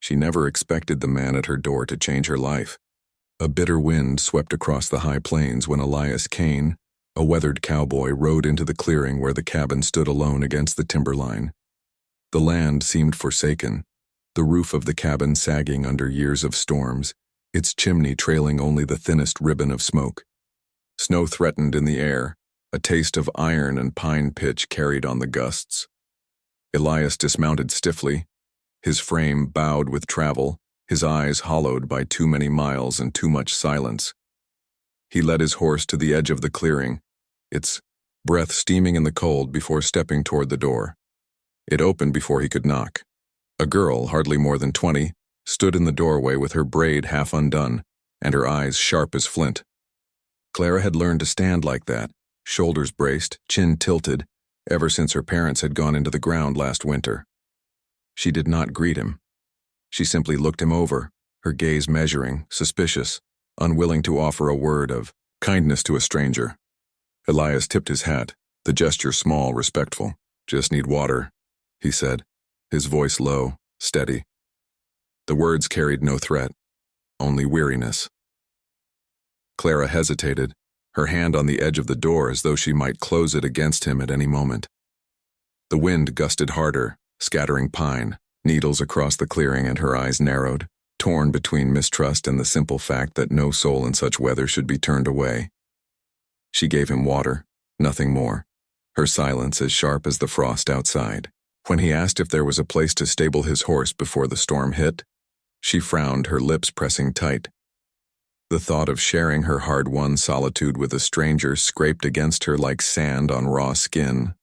She never expected the man at her door to change her life. A bitter wind swept across the high plains when Elias Kane, a weathered cowboy, rode into the clearing where the cabin stood alone against the timberline. The land seemed forsaken, the roof of the cabin sagging under years of storms, its chimney trailing only the thinnest ribbon of smoke. Snow threatened in the air, a taste of iron and pine pitch carried on the gusts. Elias dismounted stiffly, his frame bowed with travel, his eyes hollowed by too many miles and too much silence. He led his horse to the edge of the clearing, its breath steaming in the cold before stepping toward the door. It opened before he could knock. A girl, hardly more than 20, stood in the doorway with her braid half undone and her eyes sharp as flint. Clara had learned to stand like that, shoulders braced, chin tilted, ever since her parents had gone into the ground last winter. She did not greet him. She simply looked him over, her gaze measuring, suspicious, unwilling to offer a word of kindness to a stranger. Elias tipped his hat, the gesture small, respectful. "Just need water," he said, his voice low, steady. The words carried no threat, only weariness. Clara hesitated, her hand on the edge of the door as though she might close it against him at any moment. The wind gusted harder, scattering pine, needles across the clearing, and her eyes narrowed, torn between mistrust and the simple fact that no soul in such weather should be turned away. She gave him water, nothing more, her silence as sharp as the frost outside. When he asked if there was a place to stable his horse before the storm hit, she frowned, her lips pressing tight. The thought of sharing her hard-won solitude with a stranger scraped against her like sand on raw skin.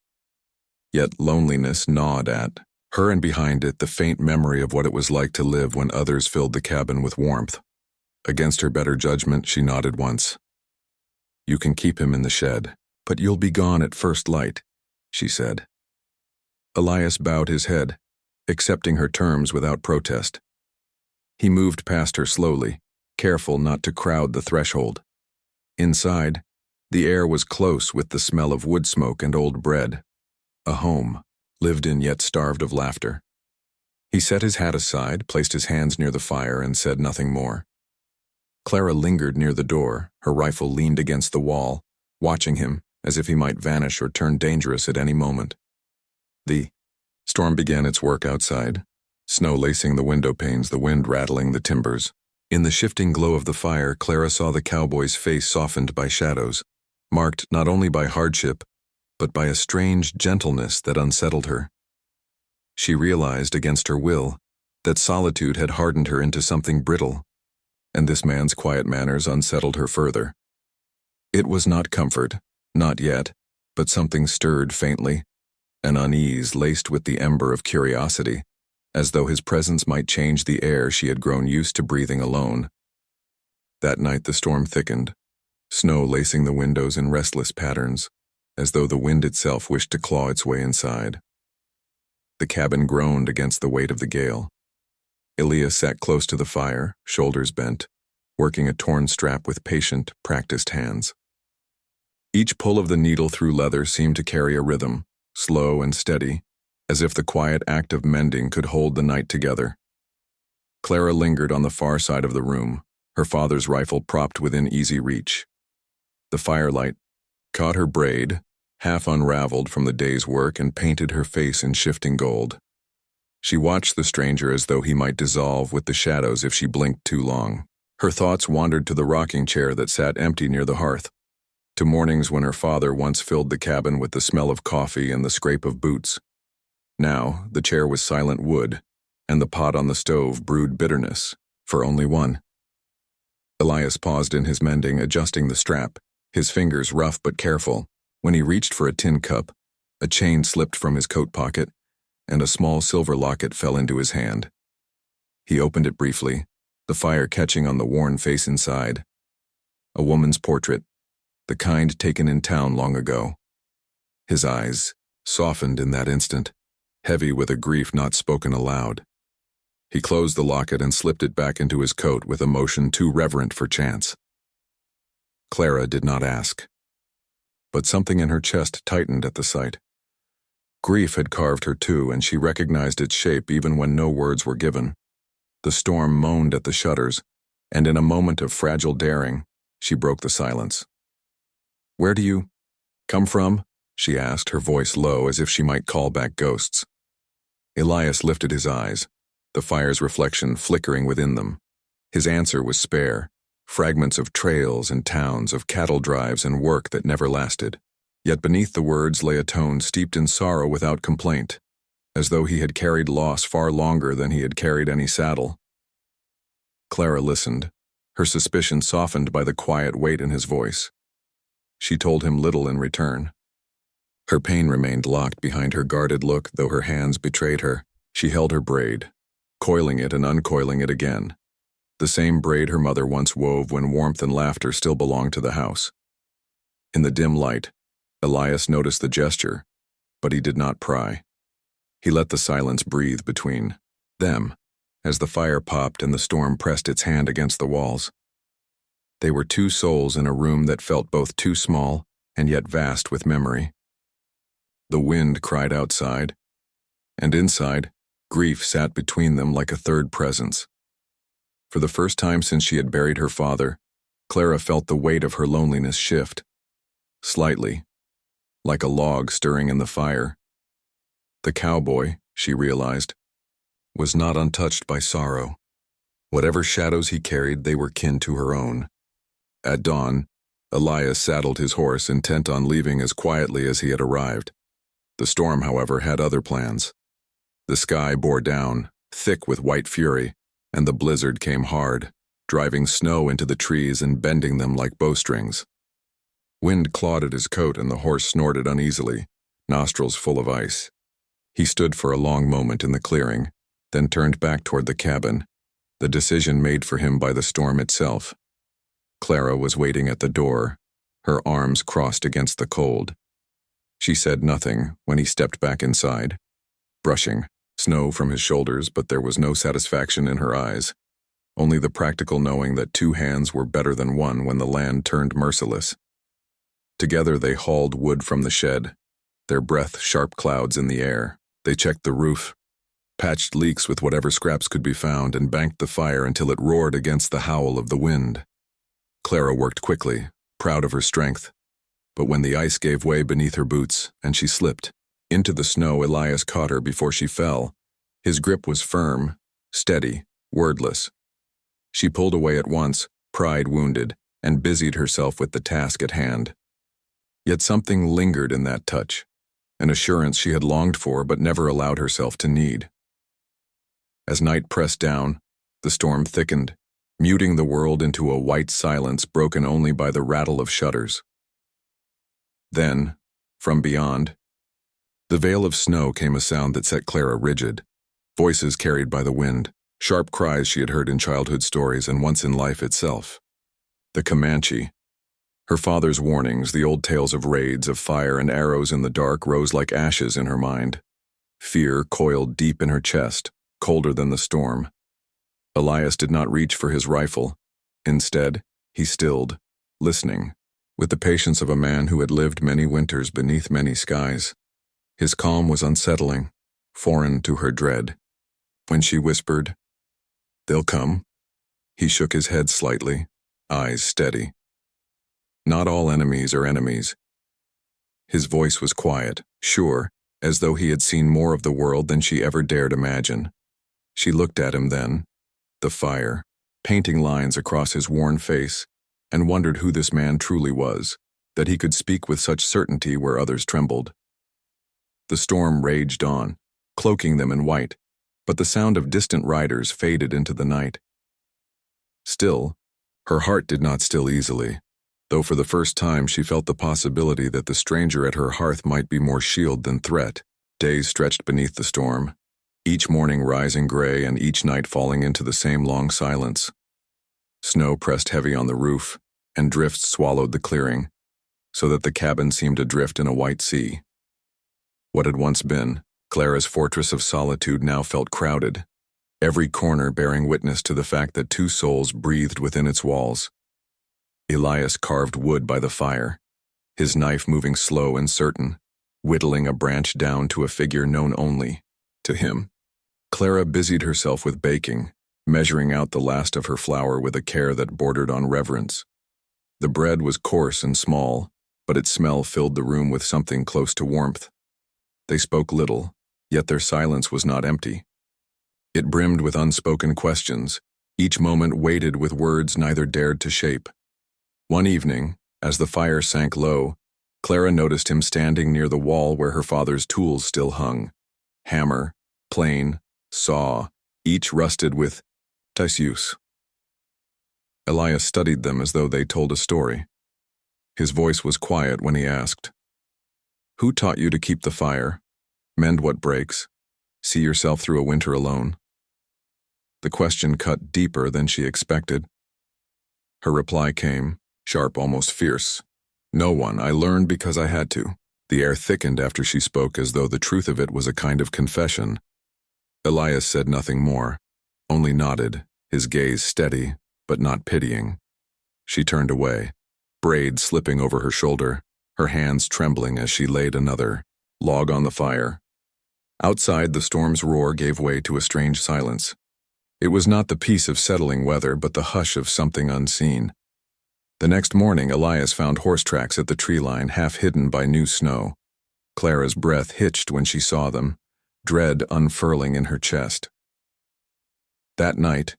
Yet loneliness gnawed at her, and behind it the faint memory of what it was like to live when others filled the cabin with warmth. Against her better judgment, she nodded once. "You can keep him in the shed, but you'll be gone at first light," she said. Elias bowed his head, accepting her terms without protest. He moved past her slowly, careful not to crowd the threshold. Inside, the air was close with the smell of wood smoke and old bread. A home, lived in yet starved of laughter. He set his hat aside, placed his hands near the fire, and said nothing more. Clara lingered near the door, her rifle leaned against the wall, watching him as if he might vanish or turn dangerous at any moment. The storm began its work outside, snow lacing the window panes, the wind rattling the timbers. In the shifting glow of the fire, Clara saw the cowboy's face softened by shadows, marked not only by hardship, but by a strange gentleness that unsettled her. She realized, against her will, that solitude had hardened her into something brittle, and this man's quiet manners unsettled her further. It was not comfort, not yet, but something stirred faintly, an unease laced with the ember of curiosity, as though his presence might change the air she had grown used to breathing alone. That night the storm thickened, snow lacing the windows in restless patterns, as though the wind itself wished to claw its way inside. The cabin groaned against the weight of the gale. Elias sat close to the fire, shoulders bent, working a torn strap with patient, practiced hands. Each pull of the needle through leather seemed to carry a rhythm, slow and steady, as if the quiet act of mending could hold the night together. Clara lingered on the far side of the room, her father's rifle propped within easy reach. The firelight caught her braid, half unraveled from the day's work, and painted her face in shifting gold. She watched the stranger as though he might dissolve with the shadows if she blinked too long. Her thoughts wandered to the rocking chair that sat empty near the hearth, to mornings when her father once filled the cabin with the smell of coffee and the scrape of boots. Now, the chair was silent wood, and the pot on the stove brewed bitterness, for only one. Elias paused in his mending, adjusting the strap, his fingers rough but careful. When he reached for a tin cup, a chain slipped from his coat pocket, and a small silver locket fell into his hand. He opened it briefly, the fire catching on the worn face inside. A woman's portrait, the kind taken in town long ago. His eyes softened in that instant, heavy with a grief not spoken aloud. He closed the locket and slipped it back into his coat with a motion too reverent for chance. Clara did not ask, but something in her chest tightened at the sight. Grief had carved her too, and she recognized its shape even when no words were given. The storm moaned at the shutters, and in a moment of fragile daring, she broke the silence. "Where do you come from?" she asked, her voice low as if she might call back ghosts. Elias lifted his eyes, the fire's reflection flickering within them. His answer was spare, fragments of trails and towns, of cattle drives and work that never lasted. Yet beneath the words lay a tone steeped in sorrow without complaint, as though he had carried loss far longer than he had carried any saddle. Clara listened, her suspicion softened by the quiet weight in his voice. She told him little in return. Her pain remained locked behind her guarded look, though her hands betrayed her. She held her braid, coiling it and uncoiling it again. The same braid her mother once wove when warmth and laughter still belonged to the house. In the dim light, Elias noticed the gesture, but he did not pry. He let the silence breathe between them, as the fire popped and the storm pressed its hand against the walls. They were two souls in a room that felt both too small and yet vast with memory. The wind cried outside, and inside, grief sat between them like a third presence. For the first time since she had buried her father, Clara felt the weight of her loneliness shift, slightly, like a log stirring in the fire. The cowboy, she realized, was not untouched by sorrow. Whatever shadows he carried, they were kin to her own. At dawn, Elias saddled his horse, intent on leaving as quietly as he had arrived. The storm, however, had other plans. The sky bore down, thick with white fury, and the blizzard came hard, driving snow into the trees and bending them like bowstrings. Wind clawed at his coat and the horse snorted uneasily, nostrils full of ice. He stood for a long moment in the clearing, then turned back toward the cabin, the decision made for him by the storm itself. Clara was waiting at the door, her arms crossed against the cold. She said nothing when he stepped back inside, brushing snow from his shoulders, but there was no satisfaction in her eyes, only the practical knowing that two hands were better than one when the land turned merciless. Together they hauled wood from the shed, their breath sharp clouds in the air. They checked the roof, patched leaks with whatever scraps could be found, and banked the fire until it roared against the howl of the wind. Clara worked quickly, proud of her strength. But when the ice gave way beneath her boots and she slipped into the snow, Elias caught her before she fell. His grip was firm, steady, wordless. She pulled away at once, pride wounded, and busied herself with the task at hand. Yet something lingered in that touch, an assurance she had longed for but never allowed herself to need. As night pressed down, the storm thickened, muting the world into a white silence broken only by the rattle of shutters. Then, from beyond, the veil of snow came a sound that set Clara rigid, voices carried by the wind, sharp cries she had heard in childhood stories and once in life itself. The Comanche. Her father's warnings, the old tales of raids, of fire and arrows in the dark, rose like ashes in her mind. Fear coiled deep in her chest, colder than the storm. Elias did not reach for his rifle. Instead, he stilled, listening, with the patience of a man who had lived many winters beneath many skies. His calm was unsettling, foreign to her dread. When she whispered, "They'll come," he shook his head slightly, eyes steady. Not all enemies are enemies. His voice was quiet, sure, as though he had seen more of the world than she ever dared imagine. She looked at him then, the fire, painting lines across his worn face, and wondered who this man truly was, that he could speak with such certainty where others trembled. The storm raged on, cloaking them in white, but the sound of distant riders faded into the night. Still, her heart did not still easily, though for the first time she felt the possibility that the stranger at her hearth might be more shield than threat. Days stretched beneath the storm, each morning rising gray and each night falling into the same long silence. Snow pressed heavy on the roof, and drifts swallowed the clearing, so that the cabin seemed adrift in a white sea. What had once been Clara's fortress of solitude now felt crowded, every corner bearing witness to the fact that two souls breathed within its walls. Elias carved wood by the fire, his knife moving slow and certain, whittling a branch down to a figure known only to him. Clara busied herself with baking, measuring out the last of her flour with a care that bordered on reverence. The bread was coarse and small, but its smell filled the room with something close to warmth. They spoke little, yet their silence was not empty. It brimmed with unspoken questions, each moment weighted with words neither dared to shape. One evening, as the fire sank low, Clara noticed him standing near the wall where her father's tools still hung. Hammer, plane, saw, each rusted with defuse. Elias studied them as though they told a story. His voice was quiet when he asked, "Who taught you to keep the fire, mend what breaks, see yourself through a winter alone?" The question cut deeper than she expected. Her reply came, sharp, almost fierce. "No one. I learned because I had to." The air thickened after she spoke as though the truth of it was a kind of confession. Elias said nothing more, only nodded, his gaze steady, but not pitying. She turned away, braid slipping over her shoulder, her hands trembling as she laid another log on the fire. Outside, the storm's roar gave way to a strange silence. It was not the peace of settling weather, but the hush of something unseen. The next morning, Elias found horse tracks at the tree line, half hidden by new snow. Clara's breath hitched when she saw them, dread unfurling in her chest. That night,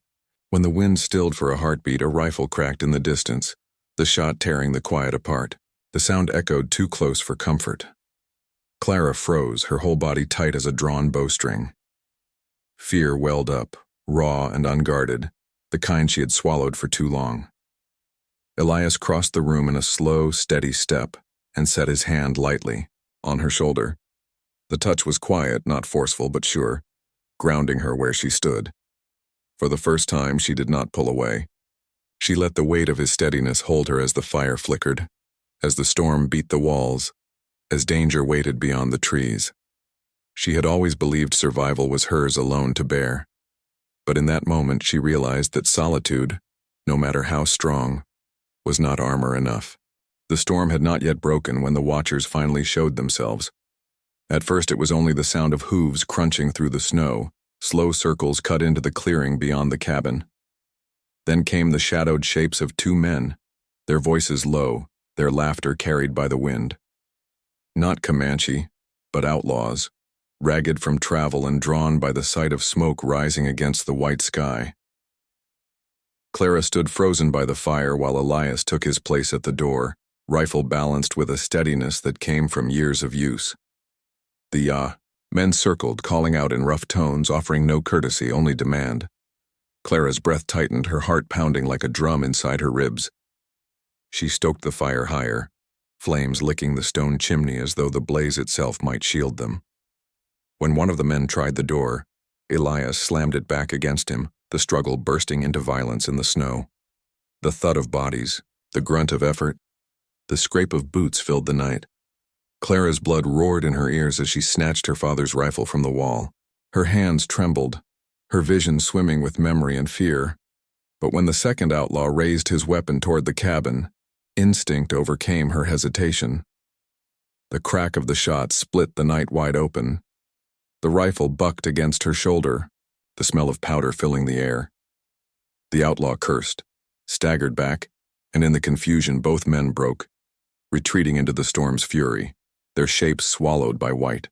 when the wind stilled for a heartbeat, a rifle cracked in the distance, the shot tearing the quiet apart. The sound echoed too close for comfort. Clara froze, her whole body tight as a drawn bowstring. Fear welled up, raw and unguarded, the kind she had swallowed for too long. Elias crossed the room in a slow, steady step and set his hand lightly on her shoulder. The touch was quiet, not forceful but sure, grounding her where she stood. For the first time, she did not pull away. She let the weight of his steadiness hold her as the fire flickered, as the storm beat the walls, as danger waited beyond the trees. She had always believed survival was hers alone to bear. But in that moment, she realized that solitude, no matter how strong, was not armor enough. The storm had not yet broken when the watchers finally showed themselves. At first, it was only the sound of hooves crunching through the snow, slow circles cut into the clearing beyond the cabin. Then came the shadowed shapes of two men, their voices low, their laughter carried by the wind. Not Comanche, but outlaws, ragged from travel and drawn by the sight of smoke rising against the white sky. Clara stood frozen by the fire while Elias took his place at the door, rifle balanced with a steadiness that came from years of use. The men circled, calling out in rough tones, offering no courtesy, only demand. Clara's breath tightened, her heart pounding like a drum inside her ribs. She stoked the fire higher, flames licking the stone chimney as though the blaze itself might shield them. When one of the men tried the door, Elias slammed it back against him, the struggle bursting into violence in the snow. The thud of bodies, the grunt of effort, the scrape of boots filled the night. Clara's blood roared in her ears as she snatched her father's rifle from the wall. Her hands trembled, her vision swimming with memory and fear. But when the second outlaw raised his weapon toward the cabin, instinct overcame her hesitation. The crack of the shot split the night wide open. The rifle bucked against her shoulder, the smell of powder filling the air. The outlaw cursed, staggered back, and in the confusion both men broke, retreating into the storm's fury, their shapes swallowed by white.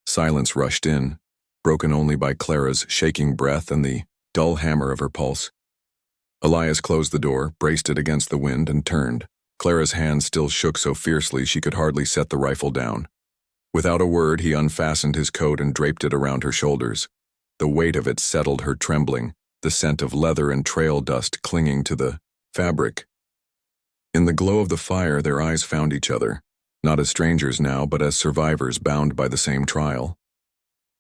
Silence rushed in, broken only by Clara's shaking breath and the dull hammer of her pulse. Elias closed the door, braced it against the wind, and turned. Clara's hand still shook so fiercely she could hardly set the rifle down. Without a word, he unfastened his coat and draped it around her shoulders. The weight of it settled her trembling, the scent of leather and trail dust clinging to the fabric. In the glow of the fire, their eyes found each other, not as strangers now, but as survivors bound by the same trial.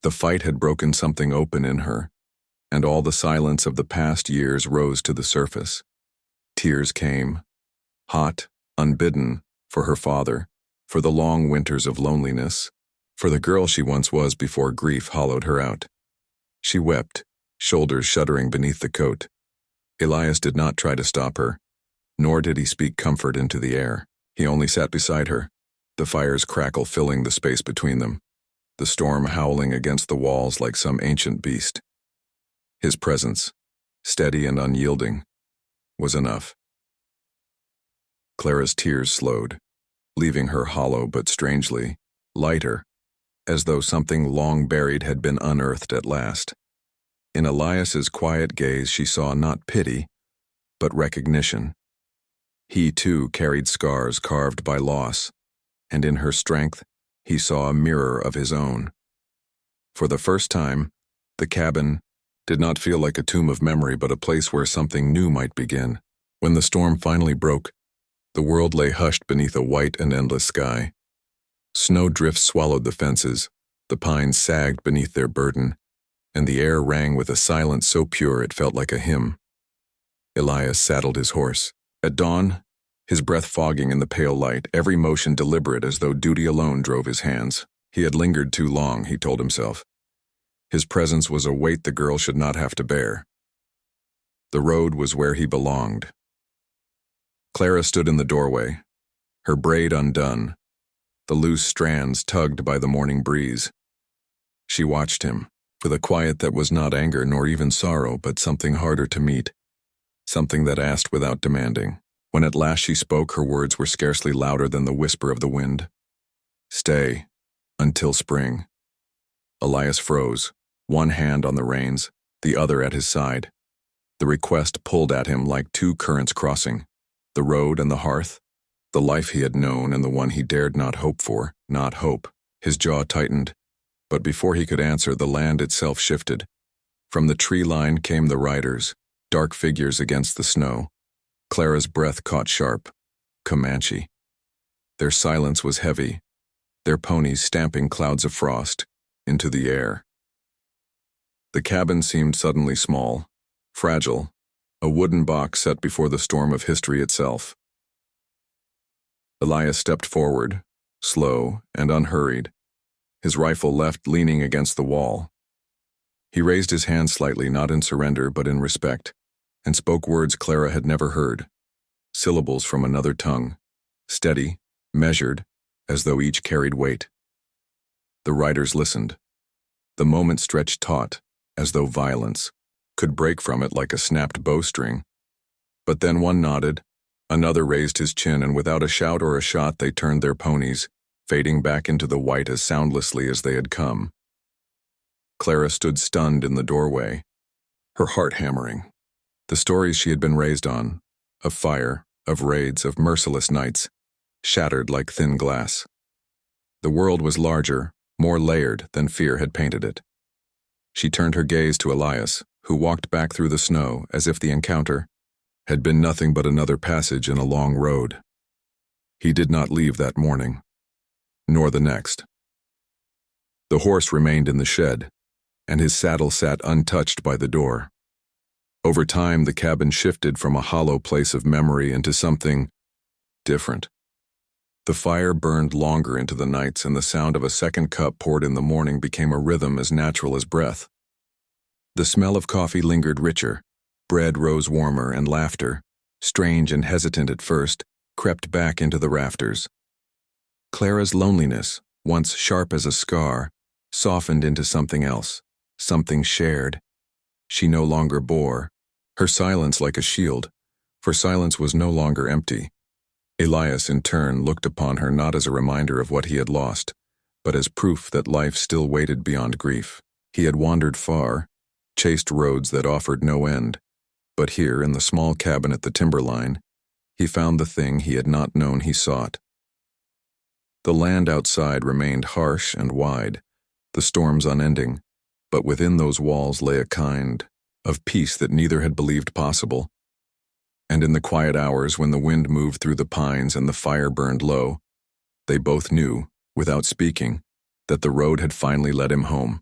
The fight had broken something open in her, and all the silence of the past years rose to the surface. Tears came, hot, unbidden, for her father, for the long winters of loneliness, for the girl she once was before grief hollowed her out. She wept, shoulders shuddering beneath the coat. Elias did not try to stop her, nor did he speak comfort into the air. He only sat beside her, the fire's crackle filling the space between them, the storm howling against the walls like some ancient beast. His presence, steady and unyielding, was enough. Clara's tears slowed, leaving her hollow but strangely lighter, as though something long buried had been unearthed at last. In Elias's quiet gaze she saw not pity, but recognition. He too carried scars carved by loss, and in her strength he saw a mirror of his own. For the first time, the cabin did not feel like a tomb of memory but a place where something new might begin. When the storm finally broke, the world lay hushed beneath a white and endless sky. Snow drifts swallowed the fences, the pines sagged beneath their burden, and the air rang with a silence so pure it felt like a hymn. Elias saddled his horse. At dawn, his breath fogging in the pale light, every motion deliberate as though duty alone drove his hands. He had lingered too long, he told himself. His presence was a weight the girl should not have to bear. The road was where he belonged. Clara stood in the doorway, her braid undone, the loose strands tugged by the morning breeze. She watched him, with a quiet that was not anger nor even sorrow, but something harder to meet, something that asked without demanding. When at last she spoke, her words were scarcely louder than the whisper of the wind. "Stay, until spring." Elias froze, one hand on the reins, the other at his side. The request pulled at him like two currents crossing, the road and the hearth, the life he had known and the one he dared not hope for, not hope. His jaw tightened, but before he could answer, the land itself shifted. From the tree line came the riders, dark figures against the snow. Clara's breath caught sharp. Comanche. Their silence was heavy, their ponies stamping clouds of frost into the air. The cabin seemed suddenly small, fragile, a wooden box set before the storm of history itself. Elias stepped forward, slow and unhurried, his rifle left leaning against the wall. He raised his hand slightly, not in surrender but in respect, and spoke words Clara had never heard, syllables from another tongue, steady, measured, as though each carried weight. The riders listened. The moment stretched taut, as though violence could break from it like a snapped bowstring. But then one nodded, another raised his chin, and without a shout or a shot they turned their ponies, fading back into the white as soundlessly as they had come. Clara stood stunned in the doorway, her heart hammering. The stories she had been raised on, of fire, of raids, of merciless nights, shattered like thin glass. The world was larger, more layered than fear had painted it. She turned her gaze to Elias, who walked back through the snow as if the encounter had been nothing but another passage in a long road. He did not leave that morning, nor the next. The horse remained in the shed, and his saddle sat untouched by the door. Over time, the cabin shifted from a hollow place of memory into something different. The fire burned longer into the nights, and the sound of a second cup poured in the morning became a rhythm as natural as breath. The smell of coffee lingered richer, bread rose warmer, and laughter, strange and hesitant at first, crept back into the rafters. Clara's loneliness, once sharp as a scar, softened into something else, something shared. She no longer bore, her silence like a shield, for silence was no longer empty. Elias, in turn, looked upon her not as a reminder of what he had lost, but as proof that life still waited beyond grief. He had wandered far, chased roads that offered no end, but here, in the small cabin at the timberline, he found the thing he had not known he sought. The land outside remained harsh and wide, the storms unending, but within those walls lay a kind of peace that neither had believed possible. And in the quiet hours when the wind moved through the pines and the fire burned low, they both knew, without speaking, that the road had finally led him home.